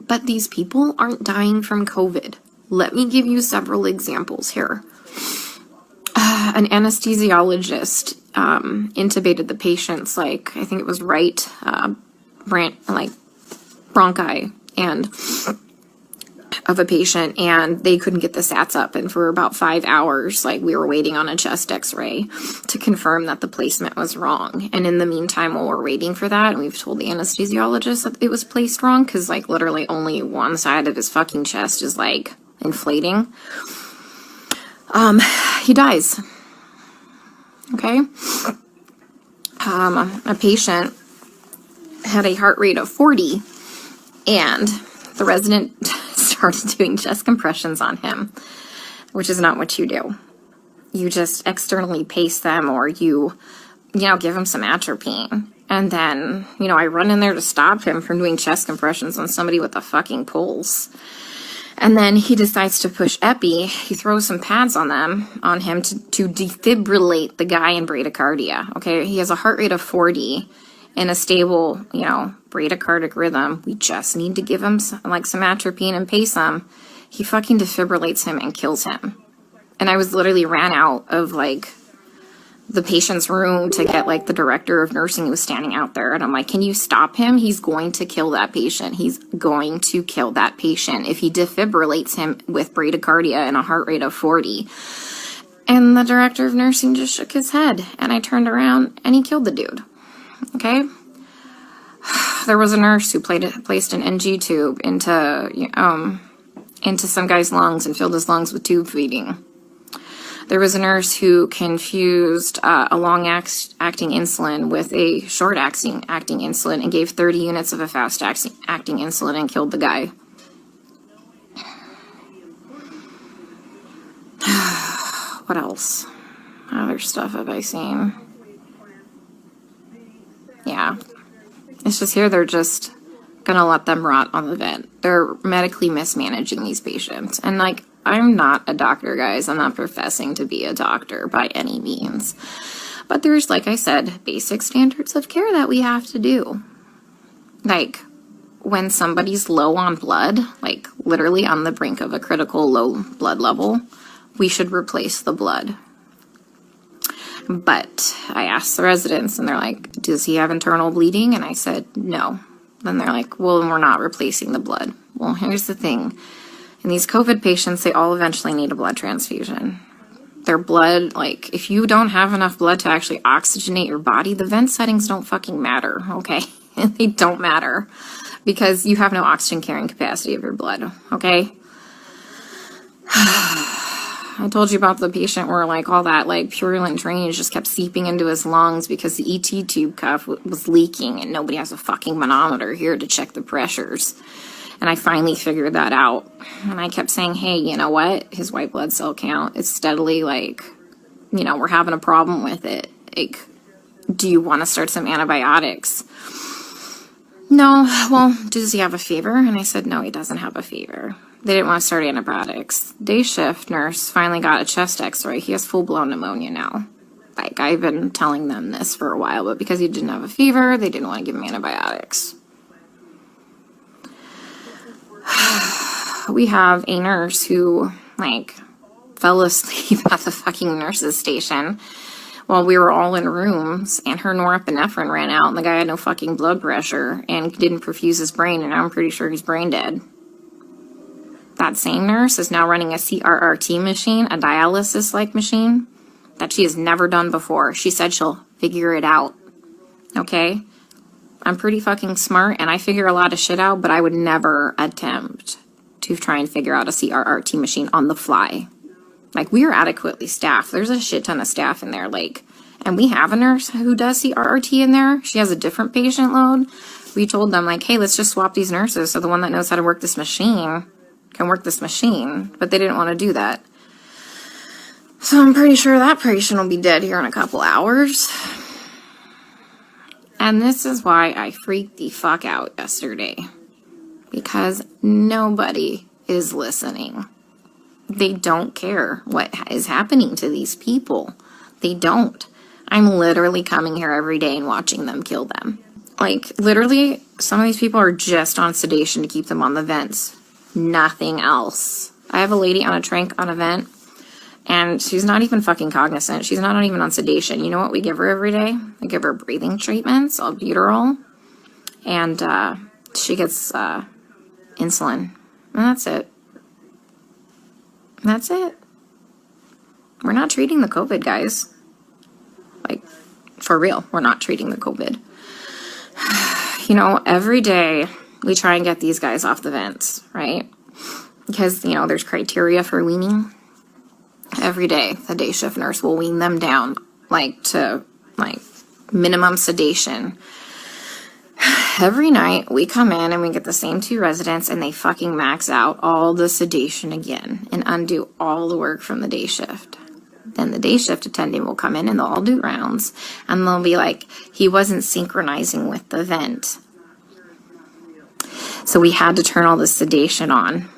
But these people aren't dying from COVID. Let me give you several examples here. An anesthesiologist intubated the patient's, like, I think it was right bronchi and of a patient, and they couldn't get the sats up, and for about 5 hours, like, we were waiting on a chest x-ray to confirm that the placement was wrong. And in the meantime, while we're waiting for that, and we've told the anesthesiologist that it was placed wrong, because, like, literally only one side of his fucking chest is, like, inflating, he dies. Okay? A patient had a heart rate of 40, and the resident started doing chest compressions on him, which is not what you do. You just externally pace them, or you give him some atropine. And then, I run in there to stop him from doing chest compressions on somebody with a fucking pulse. And then he decides to push epi. He throws some pads on him to defibrillate the guy in bradycardia. Okay, he has a heart rate of 40 in a stable, bradycardic rhythm. We just need to give him some atropine and pace him. He fucking defibrillates him and kills him. And I was literally ran out of the patient's room to get the director of nursing who was standing out there. And I'm like, can you stop him? He's going to kill that patient. He's going to kill that patient if he defibrillates him with bradycardia and a heart rate of 40. And the director of nursing just shook his head. And I turned around and he killed the dude. Okay? There was a nurse who placed an NG tube into some guy's lungs and filled his lungs with tube feeding. There was a nurse who confused a long-acting insulin with a short-acting insulin and gave 30 units of a fast-acting insulin and killed the guy. What else? Other stuff have I seen? Yeah. It's just here they're just gonna let them rot on the vent. They're medically mismanaging these patients. And I'm not a doctor, guys. I'm not professing to be a doctor by any means. But there's, like I said, basic standards of care that we have to do. When somebody's low on blood, literally on the brink of a critical low blood level, we should replace the blood. But I asked the residents, and they're like, does he have internal bleeding? And I said, no. Then they're like, well, we're not replacing the blood. Well, here's the thing. In these COVID patients, they all eventually need a blood transfusion. Their blood, if you don't have enough blood to actually oxygenate your body, the vent settings don't fucking matter, okay? They don't matter because you have no oxygen carrying capacity of your blood, okay? I told you about the patient where all that purulent drainage just kept seeping into his lungs because the ET tube cuff was leaking, and nobody has a fucking manometer here to check the pressures. And I finally figured that out. And I kept saying, hey, you know what? His white blood cell count is steadily we're having a problem with it. Do you want to start some antibiotics? No. Well, does he have a fever? And I said, no, he doesn't have a fever. They didn't want to start antibiotics. Day shift nurse finally got a chest x-ray. He has full-blown pneumonia now. I've been telling them this for a while, but because he didn't have a fever, they didn't want to give him antibiotics. We have a nurse who, fell asleep at the fucking nurse's station while we were all in rooms, and her norepinephrine ran out, and the guy had no fucking blood pressure and didn't perfuse his brain, and I'm pretty sure he's brain dead. That same nurse is now running a CRRT machine, a dialysis-like machine, that she has never done before. She said she'll figure it out. Okay? I'm pretty fucking smart, and I figure a lot of shit out, but I would never attempt to try and figure out a CRRT machine on the fly. We are adequately staffed. There's a shit ton of staff in there, and we have a nurse who does CRRT in there. She has a different patient load. We told them, hey, let's just swap these nurses so the one that knows how to work this machine can work this machine, but they didn't want to do that. So I'm pretty sure that patient will be dead here in a couple hours. And this is why I freaked the fuck out yesterday. Because nobody is listening. They don't care what is happening to these people. They don't. I'm literally coming here every day and watching them kill them. Like, literally, some of these people are just on sedation to keep them on the vents. Nothing else. I have a lady on a tranq on a vent, and she's not even fucking cognizant. She's not even on sedation. You know what we give her every day? We give her breathing treatments, albuterol, and she gets insulin. And that's it. That's it. We're not treating the COVID, guys. Like, for real, we're not treating the COVID. You know, every day we try and get these guys off the vents, right? Because, you know, there's criteria for weaning. Every day, the day shift nurse will wean them down, like, to, like, minimum sedation. Every night, we come in and we get the same 2 residents, and they fucking max out all the sedation again and undo all the work from the day shift. Then the day shift attendant will come in and they'll all do rounds, and they'll be like, he wasn't synchronizing with the vent. So we had to turn all the sedation on.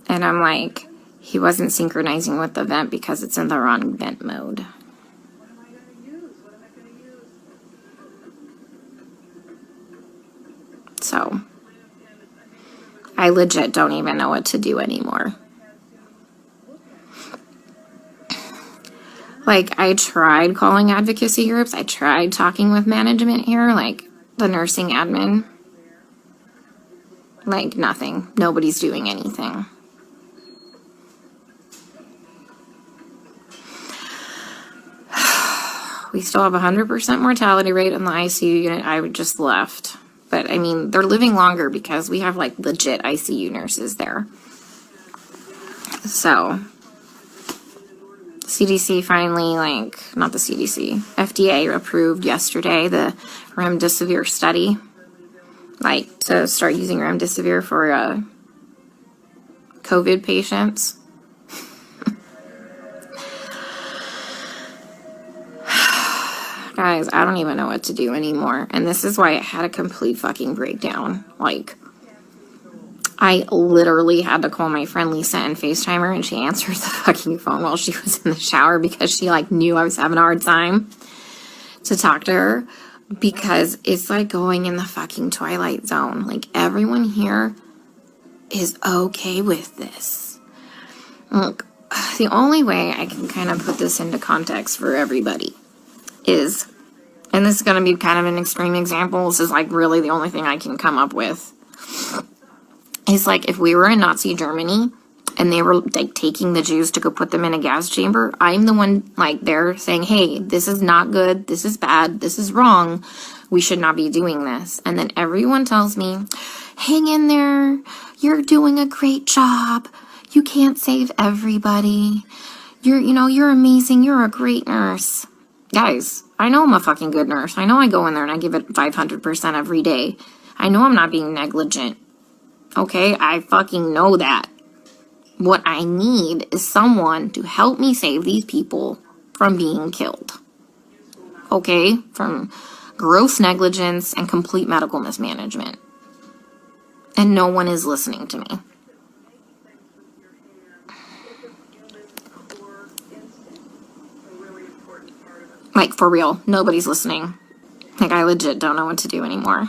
And I'm like, he wasn't synchronizing with the vent because it's in the wrong vent mode. So, I legit don't even know what to do anymore. Like, I tried calling advocacy groups. I tried talking with management here, like the nursing admin. Like, nothing. Nobody's doing anything. We still have 100% mortality rate in the ICU unit. I just left. But, I mean, they're living longer because we have, like, legit ICU nurses there. So, CDC finally, like, not the CDC, FDA approved yesterday the remdesivir study. Like, to start using remdesivir for COVID patients. Guys, I don't even know what to do anymore. And this is why it had a complete fucking breakdown. Like, I literally had to call my friend Lisa and FaceTime her, and she answered the fucking phone while she was in the shower because she, like, knew I was having a hard time to talk to her. Because it's like going in the fucking Twilight Zone. Like, everyone here is okay with this. Look, the only way I can kind of put this into context for everybody is, and this is going to be kind of an extreme example, this is like really the only thing I can come up with, is like if we were in Nazi Germany and they were like taking the Jews to go put them in a gas chamber, I'm the one like there saying, hey, this is not good, this is bad, this is wrong, we should not be doing this. And then everyone tells me, hang in there, you're doing a great job, you can't save everybody, you're amazing, you're a great nurse. Guys, I know I'm a fucking good nurse. I know I go in there and I give it 500% every day. I know I'm not being negligent. Okay, I fucking know that. What I need is someone to help me save these people from being killed. Okay, from gross negligence and complete medical mismanagement. And no one is listening to me. Like, for real, nobody's listening. Like, I legit don't know what to do anymore.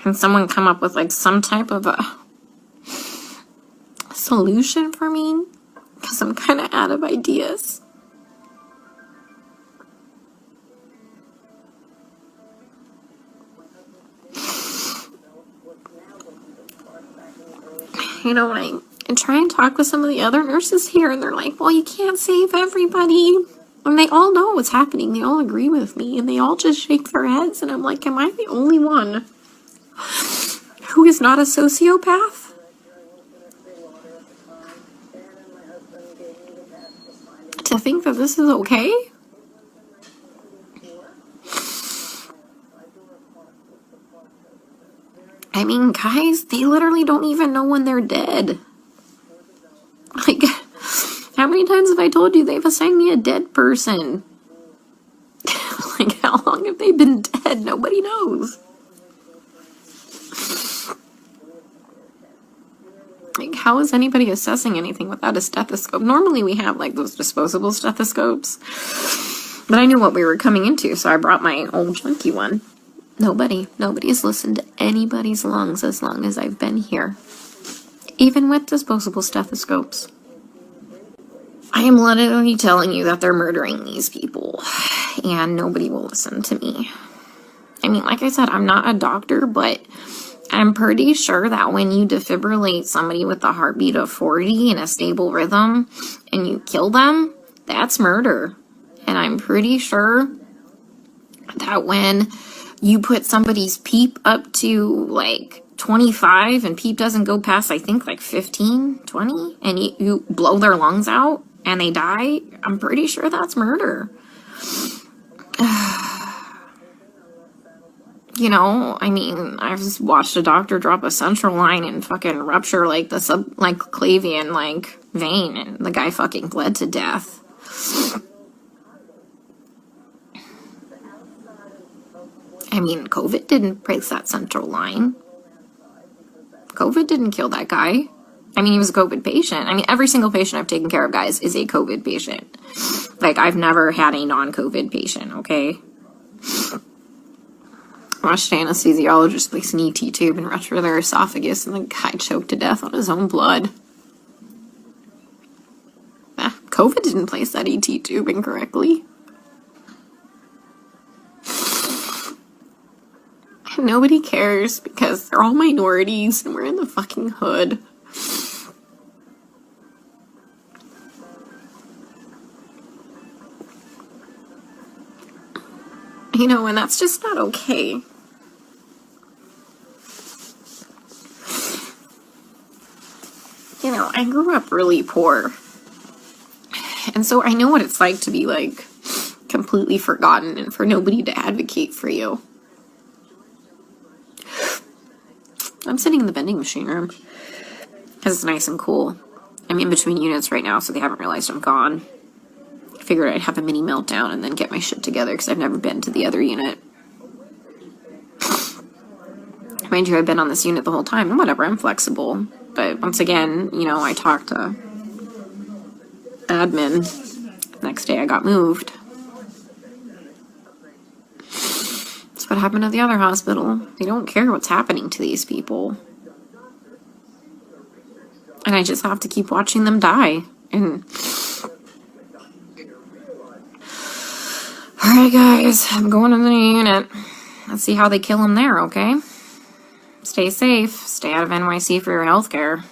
Can someone come up with, like, some type of a solution for me? Because I'm kind of out of ideas. You know, when I try and talk with some of the other nurses here, and they're like, well, you can't save everybody. And they all know what's happening. They all agree with me, and they all just shake their heads. And I'm like, am I the only one who is not a sociopath? To think that this is okay? I mean, guys, they literally don't even know when they're dead. Like, how many times have I told you they've assigned me a dead person? Like, how long have they been dead? Nobody knows. Like, how is anybody assessing anything without a stethoscope? Normally we have, like, those disposable stethoscopes. But I knew what we were coming into, so I brought my old junky one. Nobody has listened to anybody's lungs as long as I've been here. Even with disposable stethoscopes. I am literally telling you that they're murdering these people, and nobody will listen to me. I mean, like I said, I'm not a doctor, but I'm pretty sure that when you defibrillate somebody with a heartbeat of 40 in a stable rhythm, and you kill them, that's murder. And I'm pretty sure that when you put somebody's PEEP up to like 25 and PEEP doesn't go past, I think, like 15, 20, and you blow their lungs out and they die, I'm pretty sure that's murder. You know, I mean, I've just watched a doctor drop a central line and fucking rupture like the subclavian like vein, and the guy fucking bled to death. I mean, COVID didn't break that central line. COVID didn't kill that guy. I mean, he was a COVID patient. I mean, every single patient I've taken care of, guys, is a COVID patient. Like, I've never had a non-COVID patient, okay? I watched an anesthesiologist place an ET tube and rupture their esophagus, and the guy choked to death on his own blood. COVID didn't place that ET tube incorrectly. Nobody cares because they're all minorities and we're in the fucking hood. You know, and that's just not okay. You know, I grew up really poor. And so I know what it's like to be, like, completely forgotten and for nobody to advocate for you. I'm sitting in the vending machine room because it's nice and cool. I'm in between units right now, so they haven't realized I'm gone. I figured I'd have a mini meltdown and then get my shit together because I've never been to the other unit. Mind you, I've been on this unit the whole time, and whatever, I'm flexible. But once again, you know, I talked to admin. Next day I got moved. That's what happened at the other hospital. They don't care what's happening to these people. And I just have to keep watching them die. And alright guys, I'm going to the new unit. Let's see how they kill them there, okay? Stay safe. Stay out of NYC for your healthcare.